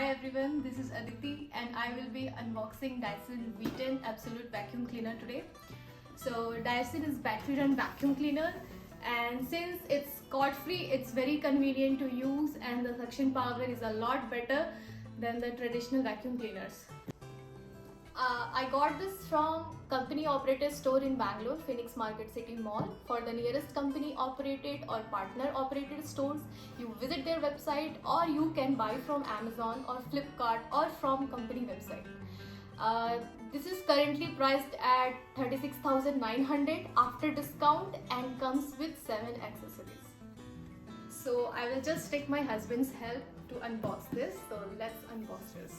Hi everyone, this is Aditi and I will be unboxing Dyson V10 Absolute Vacuum Cleaner today. So Dyson is battery run vacuum cleaner, and since it's cord free, it's very convenient to use and the suction power is a lot better than the traditional vacuum cleaners. I got this from company operated store in Bangalore, Phoenix Market City Mall. For the nearest company operated or partner operated stores, you visit their website, or you can buy from Amazon or Flipkart or from company website. This is currently priced at 36,900 after discount and comes with 7 accessories. So I will just take my husband's help to unbox this. So let's unbox this.